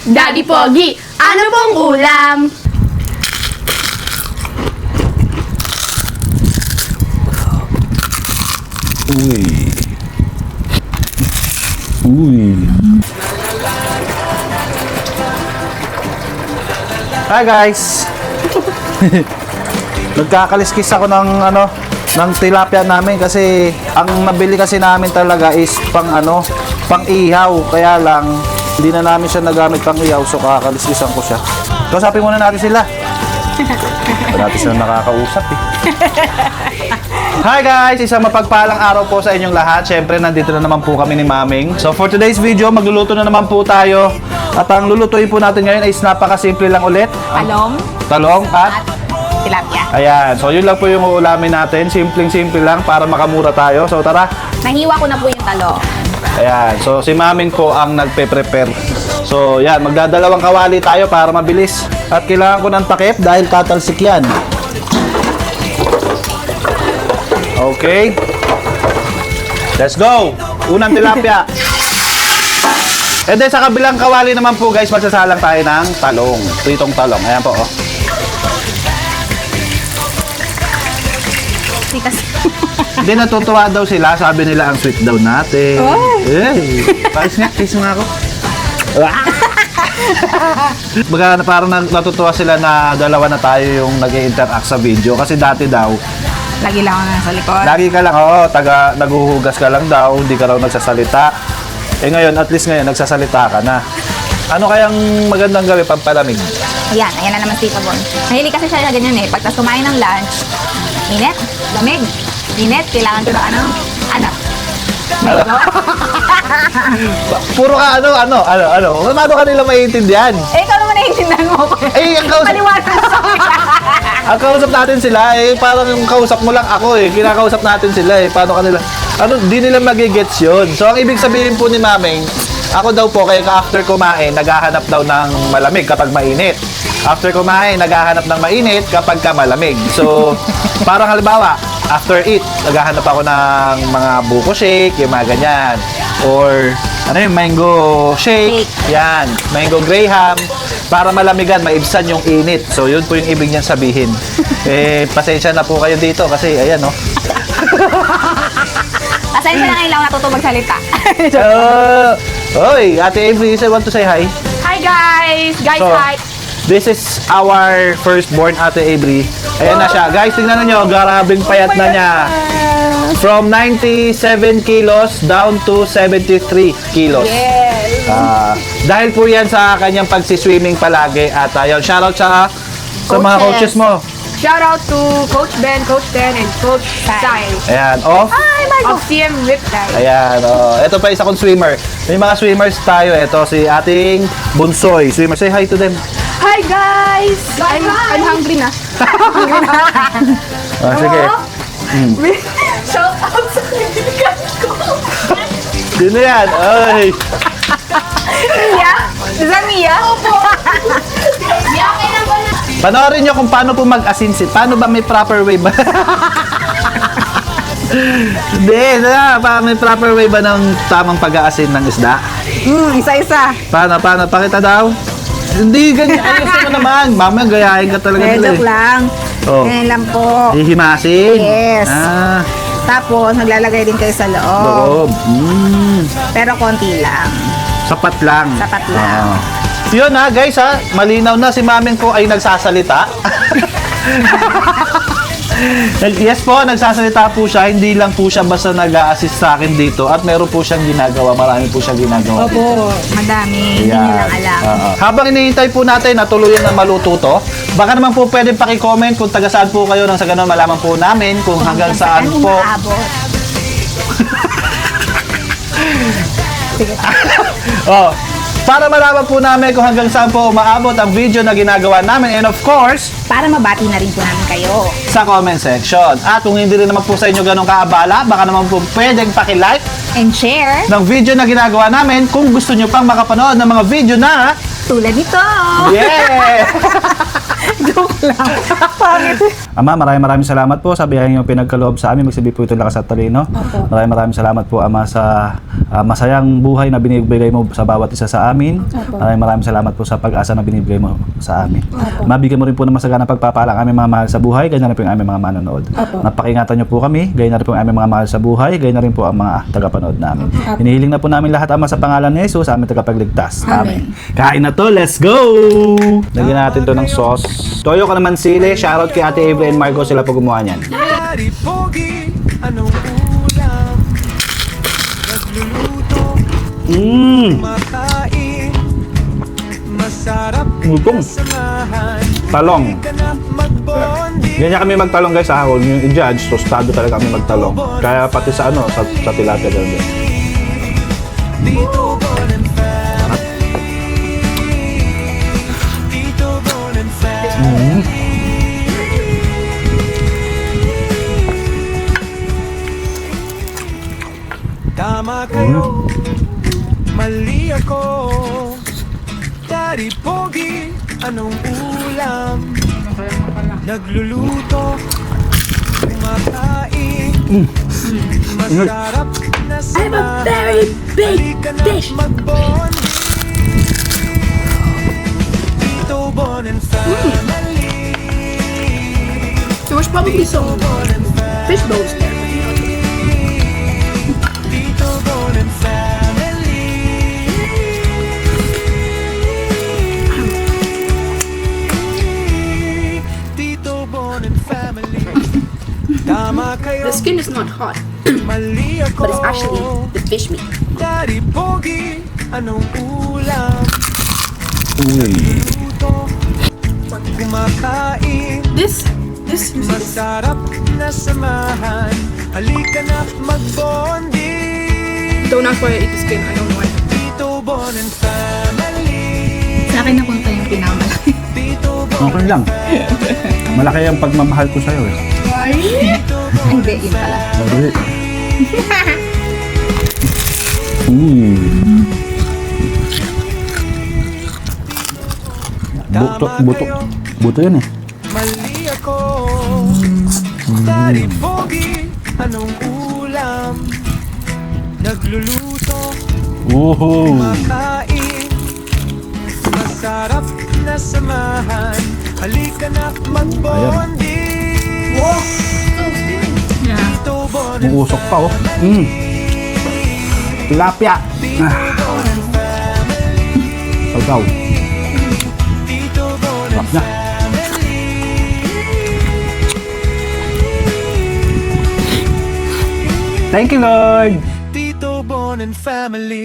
Daddy Pogi, ano pong ulam? Uy. Uy. Hi guys. Nagkakaliskis ako ng tilapia namin kasi ang nabili kasi namin talaga is pang ihaw. Kaya lang hindi na namin siya nagamit pang ihaw, so kakaliskisan ko siya. Kausapin muna natin sila. Hindi natin sila nakakausap eh. Hi guys! Isang mapagpalang araw po sa inyong lahat. Siyempre, nandito na naman po kami ni Maming. So for today's video, magluluto na naman po tayo. At ang lulutuin po natin ngayon ay napakasimple lang ulit. Talong at Tilapia. ayan. So yun lang po yung uulamin natin. Simpleng-simple lang para makamura tayo. So tara. Nahiwa ko na po yung talong. Ayan. So si Maming po ang nagpe-prepare. So yan, magdadalawang kawali tayo para mabilis. At kailangan ko ng takip dahil tatalsik yan. Okay. Let's go. Unang tilapia. And then sa kabilang kawali naman po guys, magsasalang tayo ng talong. Pritong talong. Ayan po oh. Tikas. Hindi, natutuwa daw sila. Sabi nila ang sweet daw natin. Oh. Eh. Paris nga, kiss nga ako. Baga parang natutuwa sila na dalawa na tayo yung nag-interact sa video. Kasi dati daw, Lagi lang ako nasa likod. lagi ka lang, naguhugas ka lang daw, hindi ka raw nagsasalita. Eh ngayon, at least ngayon, nagsasalita ka na. Ano kayang magandang gawin pampalamig? Ayan na naman si Tita Bon. Mahilig kasi siya na ganyan eh. Pagkas kumain ng lunch, init, lamig, init, kailangan ko na ano? Puro ka ano? Paano ka nila maiintindihan? Eh, ikaw naman naiintindihan mo ko. Eh, ang kausap, Paliwanag mo sa kanila. ang kausap natin sila, parang yung kausap mo lang ako eh. Kinakausap natin sila eh. Paano kanila? Di nila magigets yun. So, ang ibig sabihin po ni Maming, ako daw po, kaya after kumain, naghahanap daw ng malamig kapag mainit. After kumain, naghahanap ng mainit kapag ka malamig. So, parang halimbawa, after eat, naghahanap ako ng mga buko shake, yung mga ganyan. Or, mango shake. Yan, mango graham. Para malamigan, maibsan yung init. So, yun po yung ibig niyang sabihin. Pasensya na po kayo dito kasi, ayan, no. Pasensya na ngayon lang natuto magsalita. Oy, Ate Avery, I want to say hi. Hi guys! So, Hi! This is our firstborn, Ate Avery. Ayan na siya. Guys, tingnan nyo, garabing payat na niya. From 97 kilos down to 73 kilos. Yes! Dahil po yan sa kanyang pagsiswimming palagi. At ayun, shoutout sa mga coaches mo. Shout out to Coach Ben, Coach Ten, and Coach Sai Ayan, off. Hi, Marco! of CM Riptide. Ayan, ito pa isa kong swimmer. May mga swimmers tayo. Ito si ating Bunsoy. Swimmer, say hi to them. Hi guys! I'm hungry na. Sige. Shout out sa kaibigan ko. Sino yan? Ay. Mia? Is that Mia? Panoorin nyo kung paano po mag-asinsit. Paano ba may proper way ba? Hindi, may proper way ba ng tamang pag-aasin ng isda? Isa-isa. Paano? Pakita daw. Hindi, ganyan. Ayos mo naman. Mamaya, gayahin ka talaga nila Joke lang. Oh. Ganyan lang po. Hihimasin? Yes. Tapos, maglalagay din kayo sa loob. Loob. Pero konti lang. Sapat lang. Sapat lang. Yun guys malinaw na si Maming ko ay nagsasalita. Yes po, nagsasalita po siya. Hindi lang po siya basta nag-a-assist sa akin dito. At meron po siyang ginagawa. Marami po siyang ginagawa. Opo. Madami. Hindi nyo lang alam. Habang hinihintay po natin na tuluyan na maluto to, baka naman po pwede paki-comment kung taga saan po kayo nang sa ganun malaman po namin kung hanggang saan po. Umaabot. Para malaman po namin kung hanggang saan po umaabot ang video na ginagawa namin, and of course, Para mabati na rin po namin kayo. sa comment section. At kung hindi rin naman po sa inyo ganun kaabala, baka naman po pwedeng paki-like And share. ng video na ginagawa namin kung gusto nyo pang makapanood ng mga video na Tulad nito. yeah! Joke lang. Pangit. Ama, maraming salamat po sa biyayang yung pinagkaloob sa amin. Magsabi po ito lakas at talino. Maraming salamat po, Ama, sa masayang buhay na binibigay mo sa bawat isa sa amin. Maraming salamat po sa pag-asa na binibigay mo sa amin. Mabigyan mo rin po ng masaganang pagpapala ang aming mga mahal sa buhay, ganyan na rin po yung aming mga manonood. Napakingatan niyo po kami, ganyan na rin po ang aming mga mahal sa buhay, ganyan na rin po ang mga tagapanood namin. Hinihiling na po namin lahat, Ama, sa pangalan ni Jesus, aming tagapagligtas. Amen. Kain na to, let's go! Lagyan natin to ng sauce. Toyo ka naman sili, shoutout kay Ate Avery and Marco, sila po gumawa niyan. Daddy Pogi, anong ulam? Nagluluto, makain, masarap Utong. samahan. Talong. Ka na magbonding. Ganyan kami magtalong guys sa ahon, yung i-judge, tostado talaga kami magtalong. Kaya pati sa sa tilapia ganun din. Tito Bon and Family. Tito Bon and Family. Tama kayo, mali ako. Daddy Pogi, anong ulam? Nagluluto, kumakain, masarap na samahan. I'm a very big fish. Magbonding. Tito Bon and Family. There was probably some fish bones there. Tito Bon and Family. Tito Bon and Family. Tama kayo, The skin is not hot, mali ako. but it's actually the fish meat. Daddy Pogi, anong ulam? Uy. Luto, kumakain, This masarap na samahan. Halika na magbonding. don't ask why I eat the skin. I don't know why. Tito Bon and Family. Sa akin napunta yung pinakamalaki. Tito Bon Okay lang. Malaki ang pagmamahal ko sa'yo eh. Ay, hindi, yun pala. Madali. Buto yan eh. mali ako. Daddy Pogi, anong ulam? Nagluluto, makain, masarap na samahan. Halika na magbonding. Yeah. Tito Bon and Uusok pa oh. Tilapia. Saw-saw. Tito Bon Sarap and niya. Thank you, Lord. Tito Bon and Family.